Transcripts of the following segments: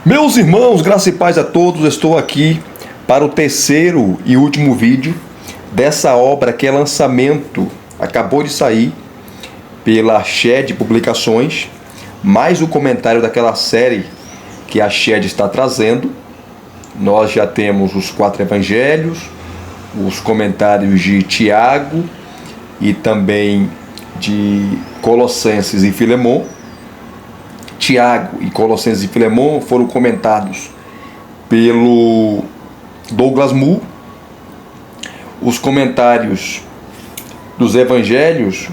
Meus irmãos, graça e paz a todos, estou aqui para o terceiro e último vídeo dessa obra que é lançamento, acabou de sair pela Shed Publicações, mais o comentário daquela série que a Shed está trazendo. Nós já temos os 4 evangelhos, os comentários de Tiago e também de Colossenses e Filemon. Tiago e Colossenses e Filemon foram comentados pelo Douglas Moo. Os comentários dos evangelhos,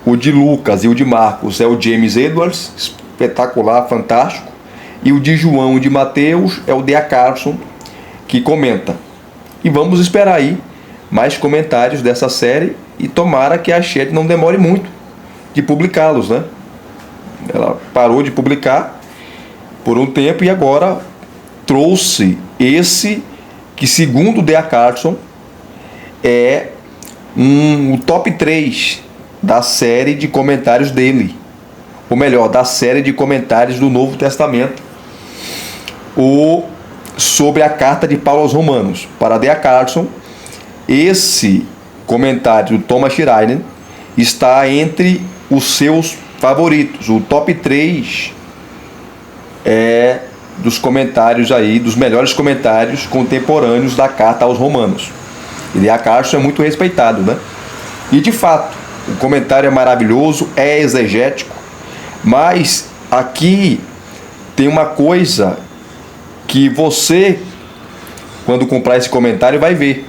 o de Lucas e o de Marcos é o James Edwards, espetacular, fantástico. E o de João e de Mateus é o D.A. Carson, que comenta. E vamos esperar aí mais comentários dessa série e tomara que a Shed não demore muito de publicá-los, né? Ela parou de publicar por um tempo e agora trouxe esse que, segundo o D.A. Carson, é o top 3 da série de comentários dele. Ou melhor, da série de comentários do Novo Testamento, sobre a carta de Paulo aos Romanos. Para D.A. Carson, esse comentário do Thomas Schreiner está entre os seus favoritos. O top 3 é dos comentários aí, dos melhores comentários contemporâneos da carta aos Romanos. E D.A. Carson é muito respeitado, né? E de fato, o comentário é maravilhoso, é exegético, mas aqui tem uma coisa que você, quando comprar esse comentário, vai ver.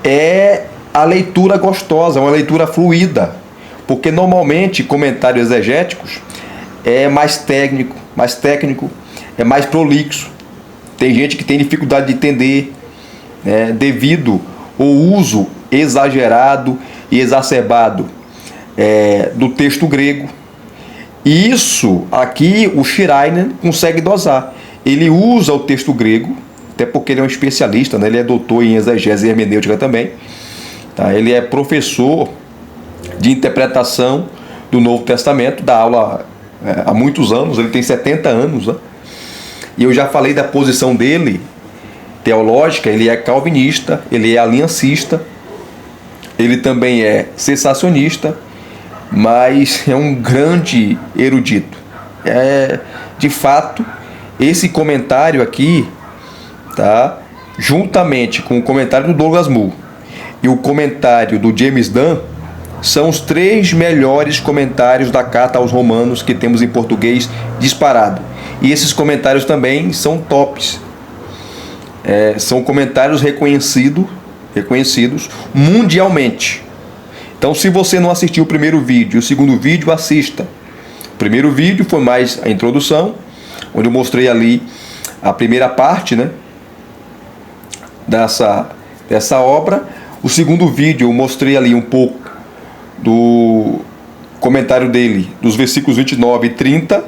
É a leitura gostosa, uma leitura fluida. Porque normalmente comentários exegéticos é mais técnico, é mais prolixo. Tem gente que tem dificuldade de entender, né, devido ao uso exagerado e exacerbado do texto grego. E isso aqui o Schreiner consegue dosar. Ele usa o texto grego, até porque ele é um especialista, né? Ele é doutor em exegese e hermenêutica também. Tá? Ele é professor de interpretação do Novo Testamento, dá aula há muitos anos, ele tem 70 anos, né? E eu já falei da posição dele teológica. Ele é calvinista, ele é aliancista, ele também é cessacionista, mas é um grande erudito. De fato, esse comentário aqui, tá, juntamente com o comentário do Douglas Moo e o comentário do James Dunn, são os 3 melhores comentários da carta aos Romanos que temos em português disparado. E esses comentários também são tops. São comentários reconhecidos mundialmente. Então, se você não assistiu o primeiro vídeo e o segundo vídeo, assista. O primeiro vídeo foi mais a introdução, onde eu mostrei ali a primeira parte, né, dessa obra. O segundo vídeo eu mostrei ali um pouco do comentário dele, dos versículos 29 e 30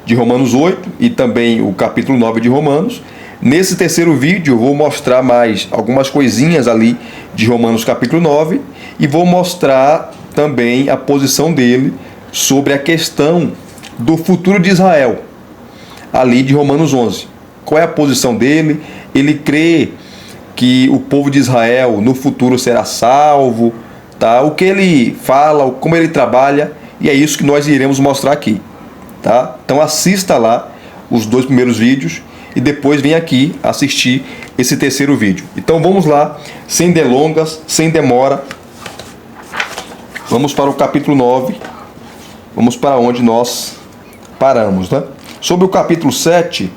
de Romanos 8 e também o capítulo 9 de Romanos. Nesse terceiro vídeo eu vou mostrar mais algumas coisinhas ali de Romanos capítulo 9 e vou mostrar também a posição dele sobre a questão do futuro de Israel, ali de Romanos 11. Qual é a posição dele? Ele crê que o povo de Israel no futuro será salvo, tá? O que ele fala, como ele trabalha, e é isso que nós iremos mostrar aqui, tá? Então assista lá os 2 primeiros vídeos e depois vem aqui assistir esse terceiro vídeo. Então vamos lá, sem delongas, sem demora, vamos para o capítulo 9, vamos para onde nós paramos, né? Sobre o capítulo 7,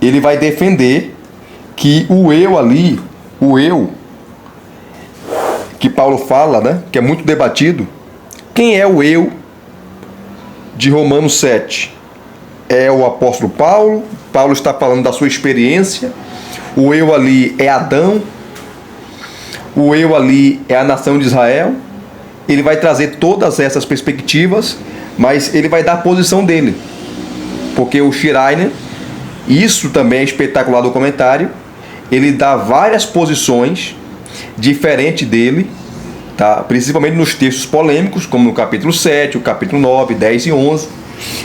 ele vai defender que o eu que Paulo fala, né, que é muito debatido. Quem é o eu de Romanos 7? É o apóstolo Paulo. Paulo está falando da sua experiência. O eu ali é Adão. O eu ali é a nação de Israel. Ele vai trazer todas essas perspectivas, mas ele vai dar a posição dele. Porque o Schreiner, isso também é espetacular do comentário, ele dá várias posições diferente dele, tá? Principalmente nos textos polêmicos, como no capítulo 7, o capítulo 9, 10 e 11.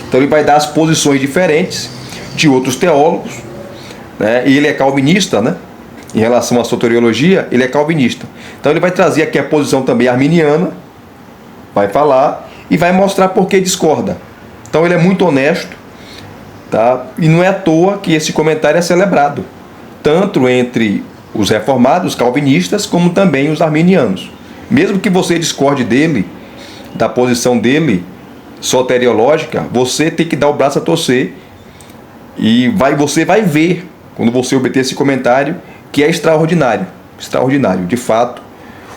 Então ele vai dar as posições diferentes de outros teólogos, né? E ele é calvinista, né? Em relação à soteriologia, ele é calvinista. Então ele vai trazer aqui a posição também arminiana, vai falar e vai mostrar por que discorda. Então ele é muito honesto, tá? E não é à toa que esse comentário é celebrado, tanto entre os reformados, calvinistas, como também os arminianos. Mesmo que você discorde dele, da posição dele soteriológica, você tem que dar o braço a torcer e você vai ver, quando você obter esse comentário, que é extraordinário. Extraordinário. De fato,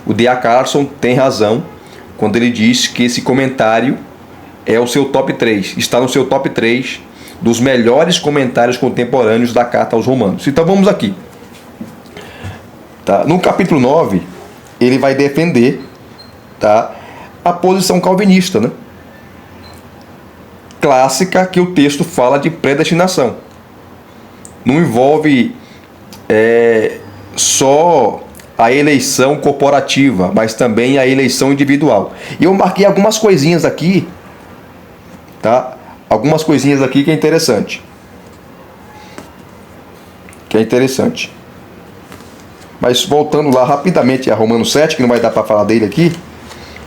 o D.A. Carson tem razão quando ele diz que esse comentário é o seu top 3, está no seu top 3 dos melhores comentários contemporâneos da carta aos Romanos. Então vamos aqui. Tá? No capítulo 9, ele vai defender, tá, a posição calvinista, né? Clássica, que o texto fala de predestinação. Não envolve só a eleição corporativa, mas também a eleição individual. E eu marquei algumas coisinhas aqui, tá? Algumas coisinhas aqui que é interessante. Mas voltando lá rapidamente a Romanos 7, que não vai dar para falar dele aqui,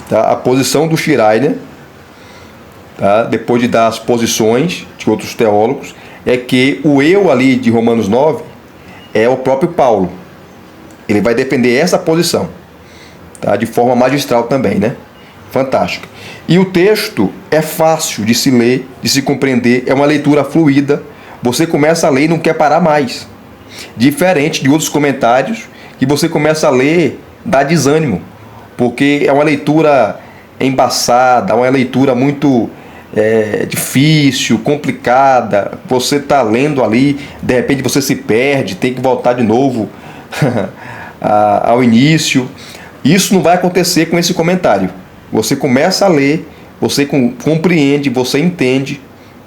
tá? A posição do Schreiner, tá? Depois de dar as posições de outros teólogos, é que o eu ali de Romanos 9 é o próprio Paulo. Ele vai defender essa posição, tá? De forma magistral também, né? Fantástico. E o texto é fácil de se ler, de se compreender, é uma leitura fluida. Você começa a ler e não quer parar mais. Diferente de outros comentários, que você começa a ler, dá desânimo, porque é uma leitura embaçada, uma leitura muito difícil, complicada. Você está lendo ali, de repente você se perde, tem que voltar de novo ao início. Isso não vai acontecer com esse comentário. Você começa a ler, você compreende, você entende,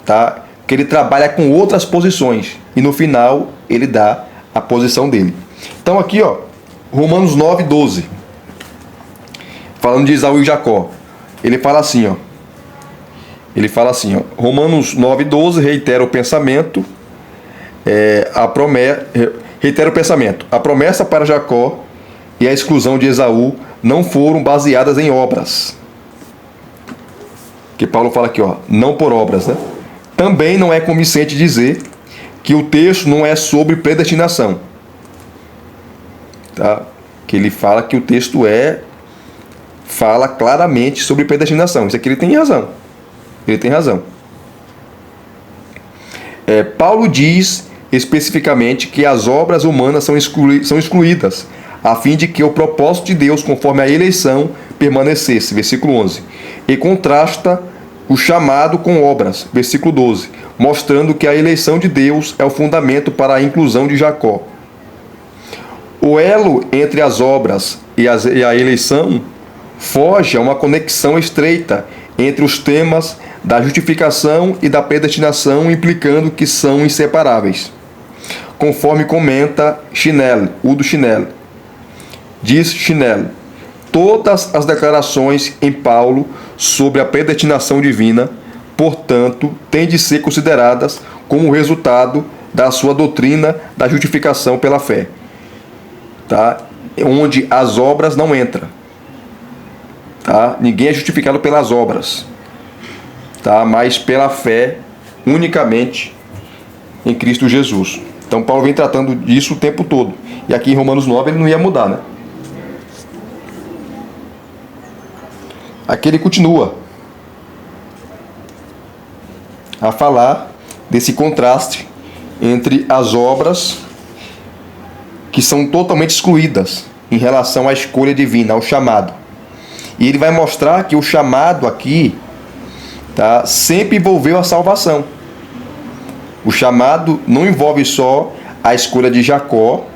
tá? Que ele trabalha com outras posições e no final ele dá a posição dele. Então aqui, ó, Romanos 9, 12, falando de Esaú e Jacó, ele fala assim, ó, Romanos 9, 12 reitera o pensamento, a promessa para Jacó e a exclusão de Esaú não foram baseadas em obras. Que Paulo fala aqui, ó, não por obras, né? Também não é convincente dizer que o texto não é sobre predestinação, tá? Que ele fala que o texto fala claramente sobre predestinação. Isso aqui ele tem razão. Paulo diz especificamente que as obras humanas são excluídas, a fim de que o propósito de Deus, conforme a eleição, permanecesse. Versículo 11. E contrasta o chamado com obras. Versículo 12. Mostrando que a eleição de Deus é o fundamento para a inclusão de Jacó. O elo entre as obras e a eleição foge a uma conexão estreita entre os temas da justificação e da predestinação, implicando que são inseparáveis. Conforme comenta Udo Schnell. Diz Schnell: todas as declarações em Paulo sobre a predestinação divina, portanto, têm de ser consideradas como resultado da sua doutrina da justificação pela fé, tá? Onde as obras não entram, tá? Ninguém é justificado pelas obras, tá? Mas pela fé unicamente em Cristo Jesus. Então Paulo vem tratando disso o tempo todo. E aqui em Romanos 9 ele não ia mudar, né? Aqui ele continua a falar desse contraste entre as obras que são totalmente excluídas em relação à escolha divina, ao chamado. E ele vai mostrar que o chamado aqui, tá, sempre envolveu a salvação. O chamado não envolve só a escolha de Jacó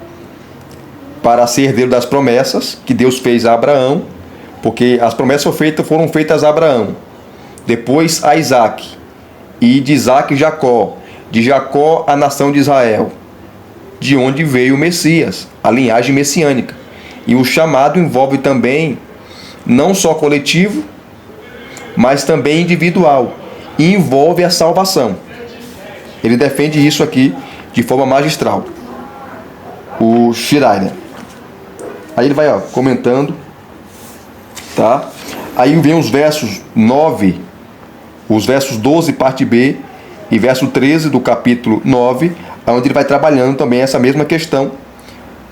para ser herdeiro das promessas que Deus fez a Abraão, porque as promessas foram feitas a Abraão, depois a Isaac, e de Isaac Jacó, de Jacó a nação de Israel, de onde veio o Messias, a linhagem messiânica. E o chamado envolve também não só coletivo, mas também individual. e envolve a salvação. Ele defende isso aqui de forma magistral, o Schreiner. Aí ele vai comentando, tá? Aí vem os versos 9, os versos 12, parte B, e verso 13 do capítulo 9, onde ele vai trabalhando também essa mesma questão,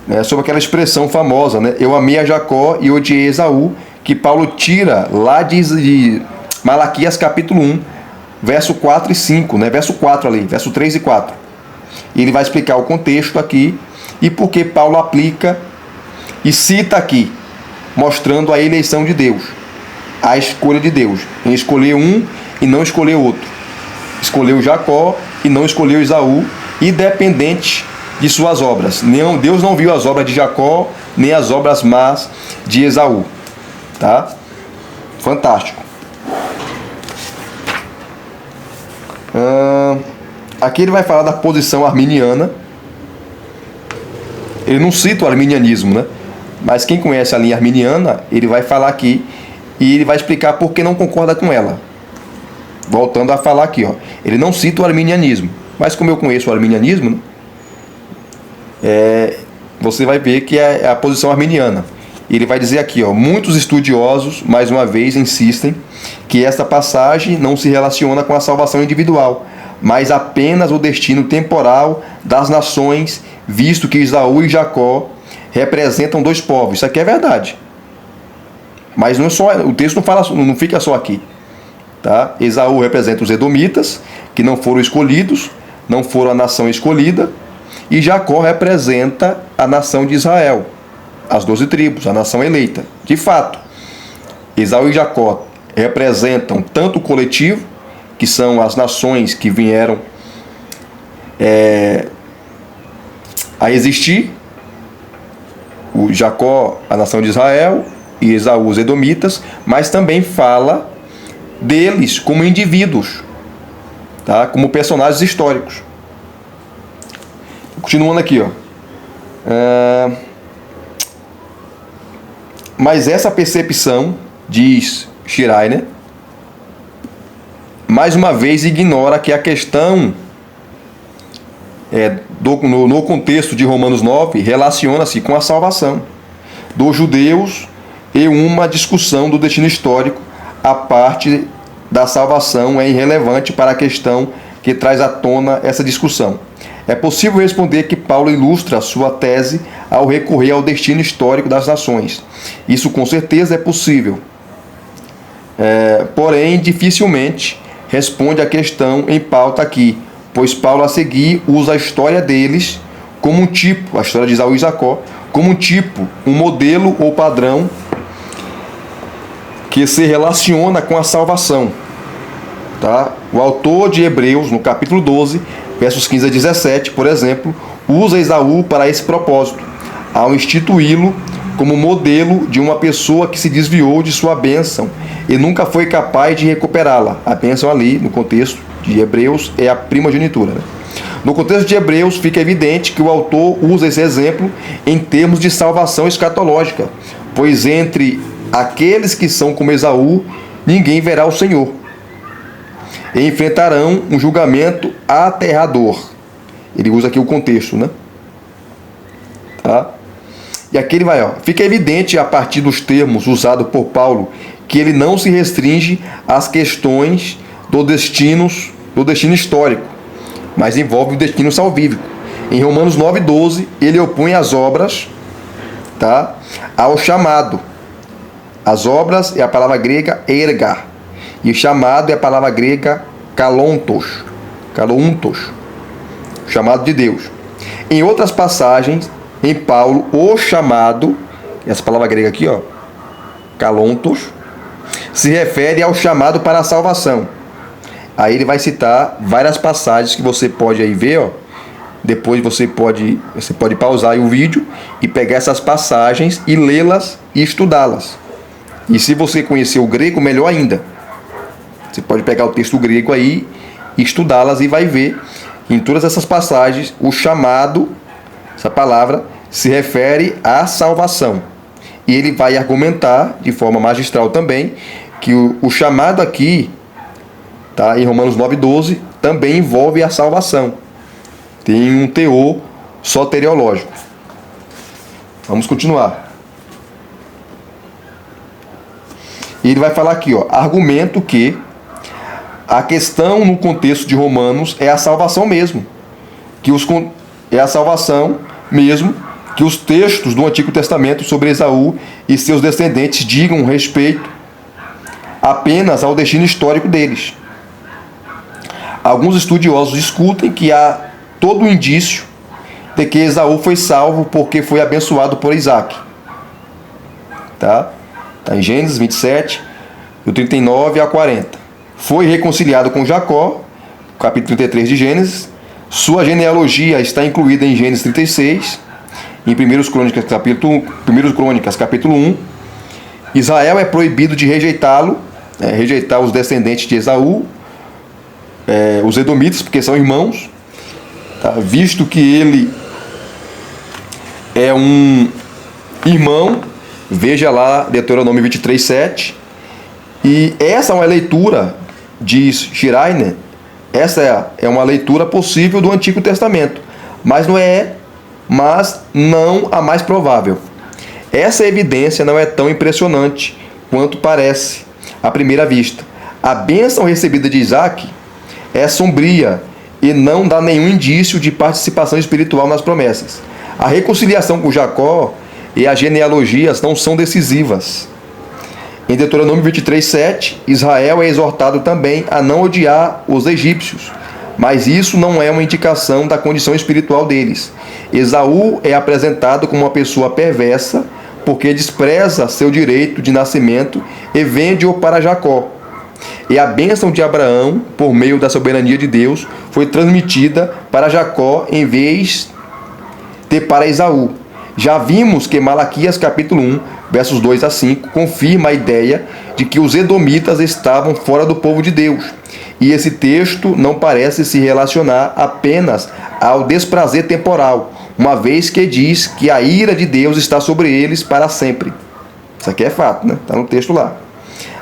né, sobre aquela expressão famosa, né? Eu amei a Jacó e odiei Esaú, que Paulo tira lá de Malaquias capítulo 1, verso 4 e 5, né? Verso 4 ali, verso 3 e 4. E ele vai explicar o contexto aqui e por que Paulo aplica e cita aqui, mostrando a eleição de Deus, a escolha de Deus, em escolher um e não escolher outro. Escolheu Jacó e não escolheu Esaú, independente de suas obras. Deus não viu as obras de Jacó, nem as obras más de Esaú. Tá? Fantástico. Aqui ele vai falar da posição arminiana. Ele não cita o arminianismo, né? Mas quem conhece a linha arminiana, ele vai falar aqui e ele vai explicar por que não concorda com ela. Voltando a falar aqui, ele não cita o arminianismo, mas como eu conheço o arminianismo, né, você vai ver que é a posição arminiana. Ele vai dizer aqui, muitos estudiosos, mais uma vez, insistem que esta passagem não se relaciona com a salvação individual, mas apenas o destino temporal das nações, visto que Esaú e Jacó representam dois povos. Isso aqui é verdade. Mas não é só, o texto não fica só aqui. Tá? Esaú representa os edomitas, que não foram escolhidos, não foram a nação escolhida, e Jacó representa a nação de Israel, as 12 tribos, a nação eleita. De fato, Esaú e Jacó representam tanto o coletivo, que são as nações que vieram a existir, o Jacó, a nação de Israel, e Esaú, os edomitas, mas também fala deles como indivíduos, tá? Como personagens históricos. Continuando aqui, mas essa percepção, diz Schreiner, mais uma vez ignora que a questão no contexto de Romanos 9 relaciona-se com a salvação dos judeus e uma discussão do destino histórico. A parte da salvação é irrelevante para a questão que traz à tona essa discussão. É possível responder que Paulo ilustra a sua tese ao recorrer ao destino histórico das nações. Isso com certeza é possível. Porém, dificilmente responde à questão em pauta aqui, pois Paulo a seguir usa a história deles como um tipo, a história de Esaú e Jacó, como um tipo, um modelo ou padrão que se relaciona com a salvação. Tá? O autor de Hebreus, no capítulo 12, versos 15 a 17, por exemplo, usa Esaú para esse propósito, ao instituí-lo como modelo de uma pessoa que se desviou de sua bênção e nunca foi capaz de recuperá-la. A bênção ali, no contexto de Hebreus, é a primogenitura. Né? No contexto de Hebreus, fica evidente que o autor usa esse exemplo em termos de salvação escatológica, pois entre aqueles que são como Esaú, ninguém verá o Senhor, e enfrentarão um julgamento aterrador. Ele usa aqui o contexto, né? Tá? E aqui ele vai, fica evidente a partir dos termos usados por Paulo que ele não se restringe às questões do destino histórico, mas envolve o destino salvífico. Em Romanos 9:12, ele opõe as obras, tá, ao chamado. As obras é a palavra grega erga, e o chamado é a palavra grega kalontos, chamado de Deus. Em outras passagens, em Paulo, o chamado, essa palavra grega aqui, kalontos, se refere ao chamado para a salvação. Aí ele vai citar várias passagens que você pode aí ver, depois você pode pausar aí o vídeo e pegar essas passagens e lê-las e estudá-las. E se você conhecer o grego, melhor ainda. Você pode pegar o texto grego aí e estudá-las e vai ver em todas essas passagens o chamado, essa palavra, se refere à salvação. E ele vai argumentar de forma magistral também que o chamado aqui tá? Em Romanos 9:12, também envolve a salvação. Tem um teor soteriológico. Vamos continuar. E ele vai falar aqui, ó, argumento que a questão no contexto de Romanos é a salvação mesmo. É a salvação mesmo que os textos do Antigo Testamento sobre Esaú e seus descendentes digam respeito apenas ao destino histórico deles. Alguns estudiosos discutem que há todo o indício de que Esaú foi salvo porque foi abençoado por Isaac. Tá em Gênesis 27, do 39 a 40. Foi reconciliado com Jacó, capítulo 33 de Gênesis. Sua genealogia está incluída em Gênesis 36, em 1 Crônicas, capítulo 1. Israel é proibido de rejeitar os descendentes de Esaú, os edomitas, porque são irmãos, tá? Visto que ele é um irmão, veja lá Deuteronômio 23:7. E essa é uma leitura, diz Schreiner, essa é uma leitura possível do Antigo Testamento, mas não a mais provável. Essa evidência não é tão impressionante quanto parece à primeira vista. A bênção recebida de Isaac é sombria e não dá nenhum indício de participação espiritual nas promessas. A reconciliação com Jacó e as genealogias não são decisivas. Em Deuteronômio 23:7, Israel é exortado também a não odiar os egípcios, mas isso não é uma indicação da condição espiritual deles. Esaú é apresentado como uma pessoa perversa porque despreza seu direito de nascimento e vende-o para Jacó. E a bênção de Abraão, por meio da soberania de Deus, foi transmitida para Jacó em vez de para Esaú. Já vimos que Malaquias capítulo 1, versos 2 a 5, confirma a ideia de que os edomitas estavam fora do povo de Deus. E esse texto não parece se relacionar apenas ao desprazer temporal, uma vez que diz que a ira de Deus está sobre eles para sempre. Isso aqui é fato, né? Está no texto lá.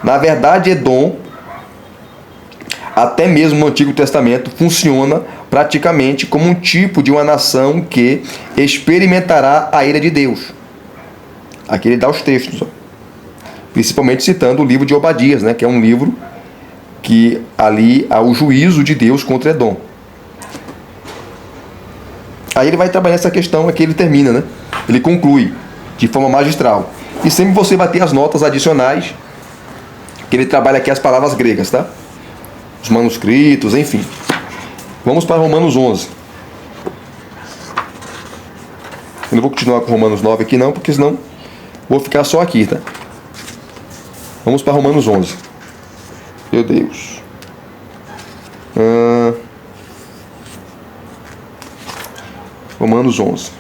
Na verdade, Edom, até mesmo no Antigo Testamento, funciona praticamente como um tipo de uma nação que experimentará a ira de Deus. Aqui ele dá os textos, ó. Principalmente citando o livro de Obadias, né, que é um livro que ali há o juízo de Deus contra Edom. Aí ele vai trabalhar essa questão, aqui ele termina, né? Ele conclui de forma magistral. E sempre você vai ter as notas adicionais, que ele trabalha aqui as palavras gregas, tá? Os manuscritos, enfim. Vamos para Romanos 11. Eu não vou continuar com Romanos 9 aqui não, porque senão vou ficar só aqui, tá? Vamos para Romanos 11. Meu Deus. Romanos 11.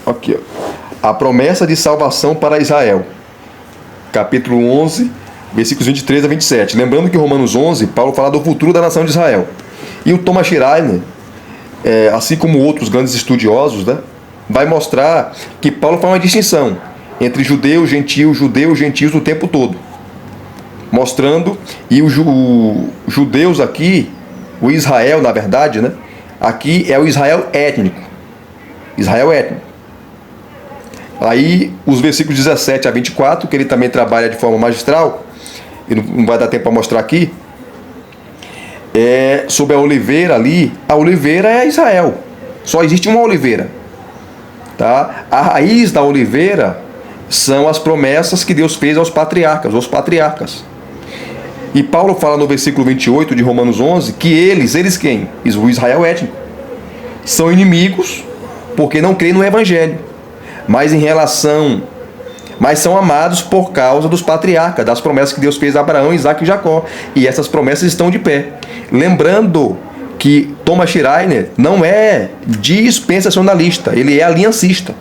Aqui, ó. A promessa de salvação para Israel. Capítulo 11, versículos 23 a 27. Lembrando que em Romanos 11, Paulo fala do futuro da nação de Israel. E o Thomas Schreiner, assim como outros grandes estudiosos, né, vai mostrar que Paulo faz uma distinção entre judeus, gentios o tempo todo. Mostrando, e os judeus aqui, o Israel, na verdade, né, aqui é o Israel étnico. Israel étnico. Aí, os versículos 17 a 24, que ele também trabalha de forma magistral, e não vai dar tempo para mostrar aqui, sobre a oliveira ali. A oliveira é Israel. Só existe uma oliveira. Tá? A raiz da oliveira são as promessas que Deus fez aos patriarcas, os patriarcas. E Paulo fala no versículo 28 de Romanos 11 que eles quem? O Israel étnico. São inimigos porque não creem no Evangelho. Mas são amados por causa dos patriarcas, das promessas que Deus fez a Abraão, Isaac e Jacó. E essas promessas estão de pé. Lembrando que Thomas Schreiner não é dispensacionalista, ele é aliancista.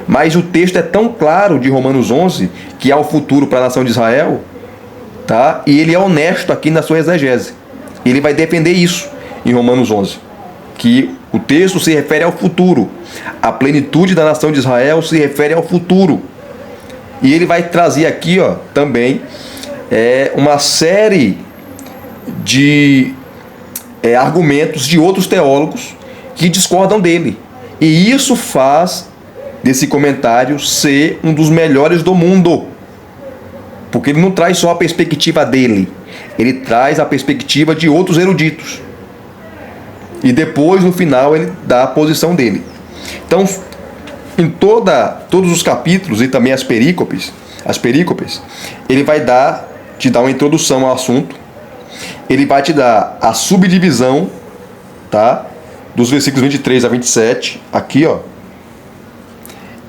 Mas o texto é tão claro de Romanos 11, que há o futuro para a nação de Israel, tá? E ele é honesto aqui na sua exegese. Ele vai defender isso em Romanos 11, que o texto se refere ao futuro. A plenitude da nação de Israel se refere ao futuro. E ele vai trazer aqui, ó, também uma série de argumentos de outros teólogos que discordam dele. E isso faz desse comentário ser um dos melhores do mundo. Porque ele não traz só a perspectiva dele, ele traz a perspectiva de outros eruditos. E depois, no final, ele dá a posição dele. Então, em todos os capítulos e também as perícopes, ele vai te dar uma introdução ao assunto. Ele vai te dar a subdivisão, tá? Dos versículos 23 a 27, aqui, ó.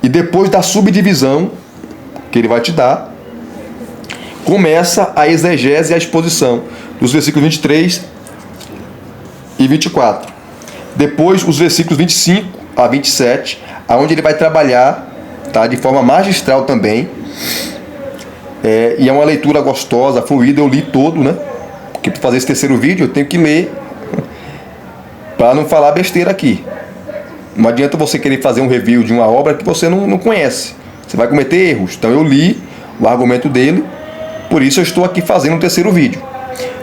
E depois da subdivisão que ele vai te dar, começa a exegese e a exposição dos versículos 23 e 24. Depois, os versículos 25 a 27, aonde ele vai trabalhar, tá, de forma magistral também. E é uma leitura gostosa, fluida. Eu li todo, né? Porque para fazer esse terceiro vídeo eu tenho que ler para não falar besteira aqui. Não adianta você querer fazer um review de uma obra que você não conhece. Você vai cometer erros. Então eu li o argumento dele, por isso eu estou aqui fazendo um terceiro vídeo.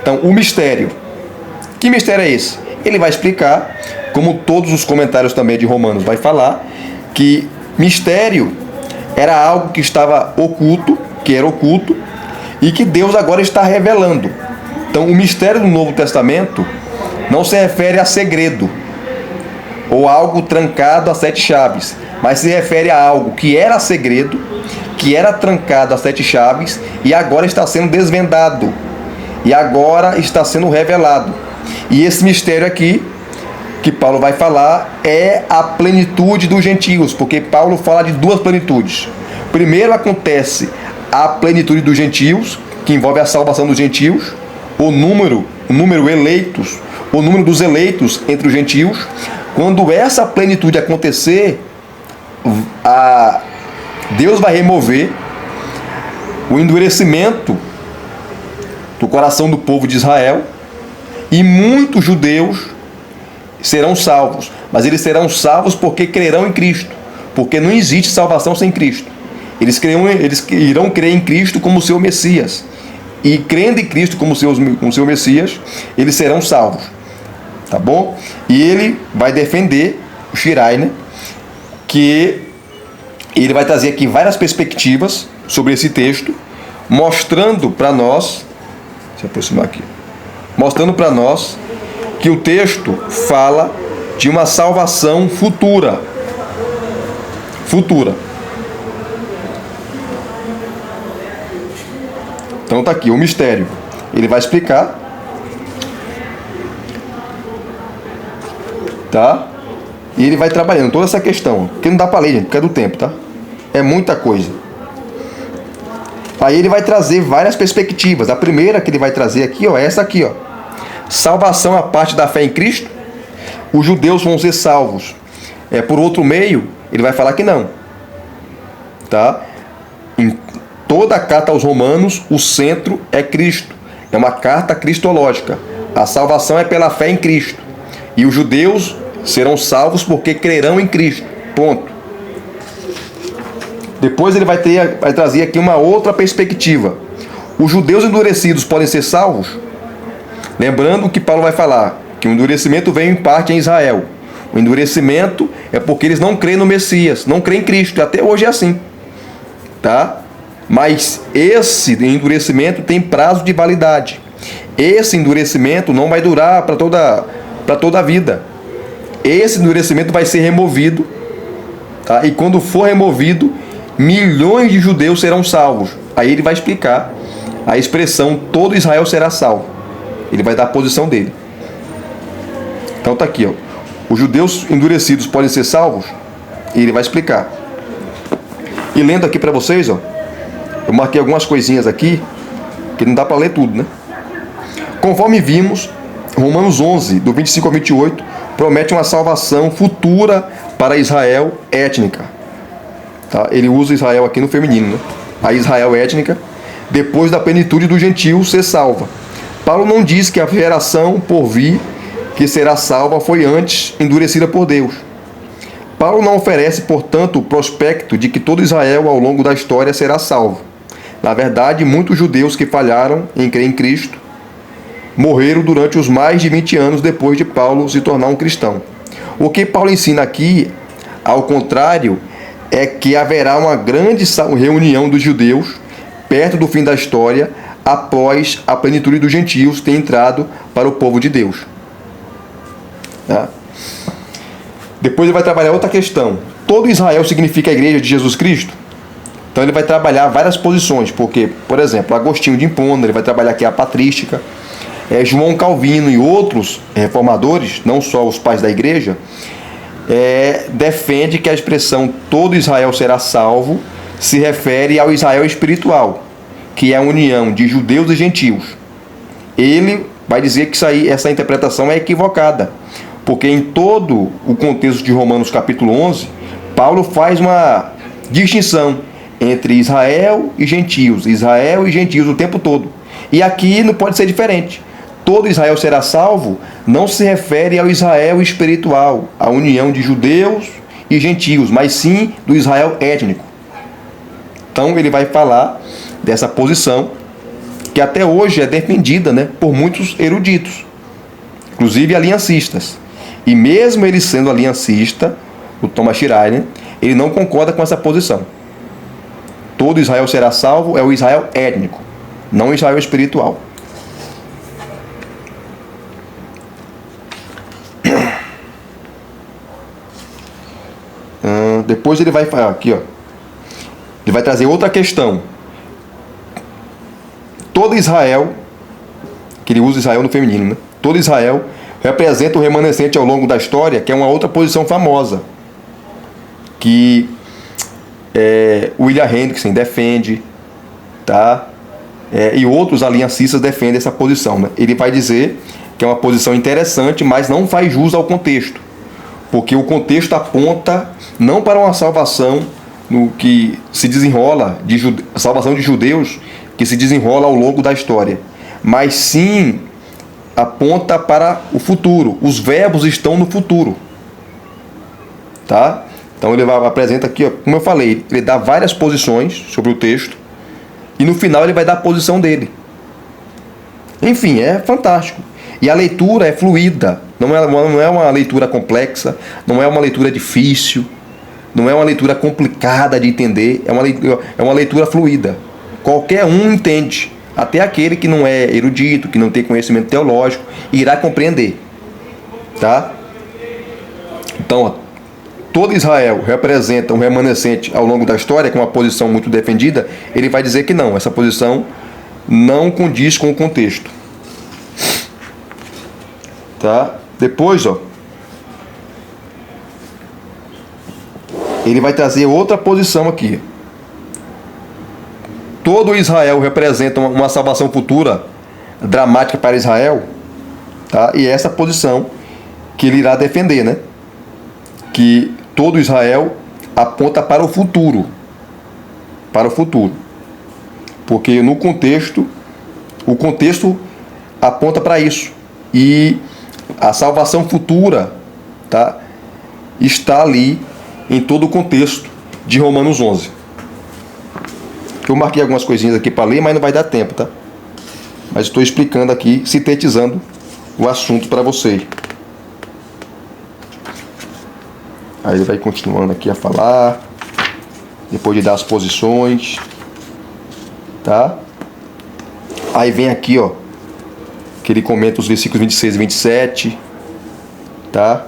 Então, o mistério. Que mistério é esse? Ele vai explicar, como todos os comentários também de Romanos vai falar, que mistério era algo que estava oculto, que era oculto, e que Deus agora está revelando. Então, o mistério do Novo Testamento não se refere a segredo, ou algo trancado a 7 chaves, mas se refere a algo que era segredo, que era trancado a 7 chaves, e agora está sendo desvendado, e agora está sendo revelado. E esse mistério aqui, que Paulo vai falar, é a plenitude dos gentios, porque Paulo fala de duas plenitudes. Primeiro acontece a plenitude dos gentios, que envolve a salvação dos gentios, o número eleitos, o número dos eleitos entre os gentios. Quando essa plenitude acontecer, Deus vai remover o endurecimento do coração do povo de Israel, e muitos judeus serão salvos, mas eles serão salvos porque crerão em Cristo, porque não existe salvação sem Cristo. Eles irão crer em Cristo como seu Messias, e crendo em Cristo como seu Messias, eles serão salvos, tá bom? E ele vai defender o Schreiner, que ele vai trazer aqui várias perspectivas sobre esse texto, mostrando para nós, se aproximar aqui, mostrando para nós que o texto fala de uma salvação futura. Então tá aqui o mistério. Ele vai explicar, tá? E ele vai trabalhando toda essa questão, porque não dá para ler, gente, porque é do tempo, tá? É muita coisa. Aí ele vai trazer várias perspectivas. A primeira que ele vai trazer aqui, ó, é essa aqui, ó. Salvação a parte da fé em Cristo. Os judeus vão ser salvos por outro meio. Ele vai falar que não, tá? Em toda a carta aos Romanos, o centro é Cristo. É uma carta cristológica. A salvação é pela fé em Cristo. E os judeus serão salvos porque crerão em Cristo. Ponto. Depois ele vai trazer aqui uma outra perspectiva. Os judeus endurecidos podem ser salvos? Lembrando que Paulo vai falar que o endurecimento veio em parte em Israel. O endurecimento é porque eles não creem no Messias, não creem em Cristo. E até hoje é assim, tá? Mas esse endurecimento tem prazo de validade. Esse endurecimento não vai durar para toda a vida. Esse endurecimento vai ser removido, tá? E quando for removido, milhões de judeus serão salvos. Aí ele vai explicar a expressão todo Israel será salvo. Ele vai dar a posição dele. Então tá aqui, ó. Os judeus endurecidos podem ser salvos? E ele vai explicar. E lendo aqui para vocês, ó, eu marquei algumas coisinhas aqui que não dá para ler tudo, né? Conforme vimos, Romanos 11, do 25 ao 28, promete uma salvação futura para Israel étnica. Tá? Ele usa Israel aqui no feminino, né? A Israel étnica, depois da plenitude do gentio ser salva. Paulo não diz que a geração por vir que será salva foi antes endurecida por Deus. Paulo não oferece, portanto, o prospecto de que todo Israel ao longo da história será salvo. Na verdade, muitos judeus que falharam em crer em Cristo morreram durante os mais de 20 anos depois de Paulo se tornar um cristão. O que Paulo ensina aqui, ao contrário, é que haverá uma grande reunião dos judeus perto do fim da história, após a plenitude dos gentios ter entrado para o povo de Deus. Tá? Depois ele vai trabalhar outra questão. Todo Israel significa a igreja de Jesus Cristo? Então ele vai trabalhar várias posições, porque, por exemplo, Agostinho de Hipona, ele vai trabalhar aqui a patrística, João Calvino e outros reformadores, não só os pais da igreja, defende que a expressão todo Israel será salvo se refere ao Israel espiritual, que é a união de judeus e gentios. Ele vai dizer que essa interpretação é equivocada, porque em todo o contexto de Romanos capítulo 11, Paulo faz uma distinção entre Israel e gentios o tempo todo. E aqui não pode ser diferente. Todo Israel será salvo não se refere ao Israel espiritual, a união de judeus e gentios, mas sim do Israel étnico. Então ele vai falar dessa posição que até hoje é defendida, por muitos eruditos, inclusive aliancistas. E mesmo ele sendo aliancista, o Thomas Schreiner, ele não concorda com essa posição. Todo Israel será salvo é o Israel étnico, não o Israel espiritual. Depois ele vai falar aqui, ele vai trazer outra questão. Todo Israel, que ele usa Israel no feminino, todo Israel representa o remanescente ao longo da história, que é uma outra posição famosa, que William Hendrickson defende, tá? E outros aliancistas defendem essa posição. Ele vai dizer que é uma posição interessante, mas não faz jus ao contexto, porque o contexto aponta não para uma salvação no que se desenrola, salvação de judeus que se desenrola ao longo da história, mas sim aponta para o futuro. Os verbos estão no futuro, tá? Então ele apresenta aqui, como eu falei, ele dá várias posições sobre o texto e no final ele vai dar a posição dele. Enfim, é fantástico. E a leitura é fluida, não é uma leitura complexa, não é uma leitura difícil, não é uma leitura complicada de entender, é uma leitura fluida. Qualquer um entende, até aquele que não é erudito, que não tem conhecimento teológico, irá compreender. Tá? Então, todo Israel representa um remanescente ao longo da história, com uma posição muito defendida. Ele vai dizer que não, essa posição não condiz com o contexto. Tá? Depois, ele vai trazer outra posição aqui. Todo Israel representa uma salvação futura dramática para Israel, tá? E essa posição que ele irá defender, que todo Israel aponta para o futuro, porque no contexto, o contexto aponta para isso, e a salvação futura, tá, está ali em todo o contexto de Romanos 11. Eu marquei algumas coisinhas aqui para ler, mas não vai dar tempo, tá? Mas estou explicando aqui, sintetizando o assunto para vocês. Aí ele vai continuando aqui a falar, depois de dar as posições, tá? Aí vem aqui, que ele comenta os versículos 26 e 27, tá?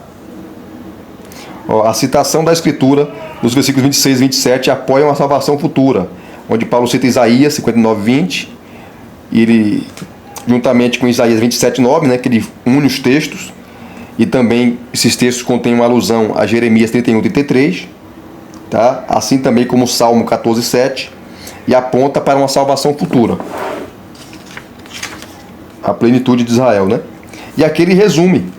A citação da Escritura nos versículos 26 e 27 apoiam a salvação futura, onde Paulo cita Isaías 59, 20, e ele, juntamente com Isaías 27, 9, que ele une os textos, e também esses textos contêm uma alusão a Jeremias 31, 33, tá? Assim também como o Salmo 14, 7, e aponta para uma salvação futura, a plenitude de Israel, E aqui ele resume.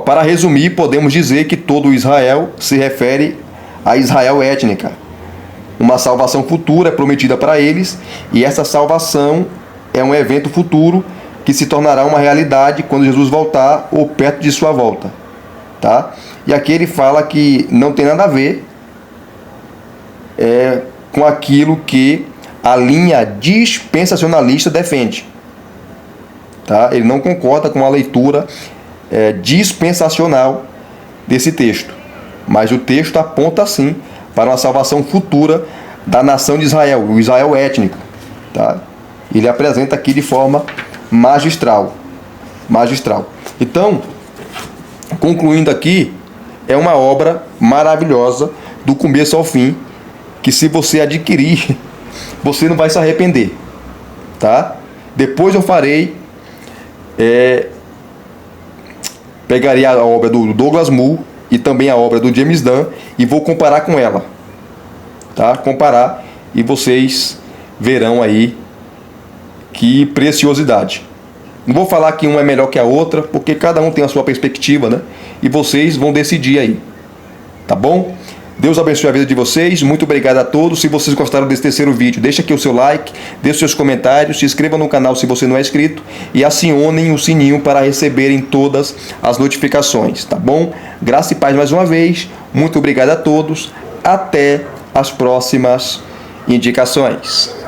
Para resumir, podemos dizer que todo Israel se refere a Israel étnica. Uma salvação futura é prometida para eles, e essa salvação é um evento futuro que se tornará uma realidade quando Jesus voltar ou perto de sua volta. Tá? E aqui ele fala que não tem nada a ver com aquilo que a linha dispensacionalista defende. tá? Ele não concorda com a leitura dispensacional desse texto, mas o texto aponta sim para uma salvação futura da nação de Israel, o Israel étnico, tá? Ele apresenta aqui de forma magistral. Então, concluindo aqui, é uma obra maravilhosa do começo ao fim, que se você adquirir, você não vai se arrepender, tá? Depois eu farei, pegarei a obra do Douglas Moo e também a obra do James Dunn e vou comparar com ela, tá? Comparar, e vocês verão aí que preciosidade. Não vou falar que uma é melhor que a outra, porque cada um tem a sua perspectiva, né? E vocês vão decidir aí, tá bom? Deus abençoe a vida de vocês. Muito obrigado a todos. Se vocês gostaram desse terceiro vídeo, deixa aqui o seu like, deixe seus comentários, se inscreva no canal se você não é inscrito e acionem o sininho para receberem todas as notificações, tá bom? Graça e paz mais uma vez. Muito obrigado a todos. Até as próximas indicações.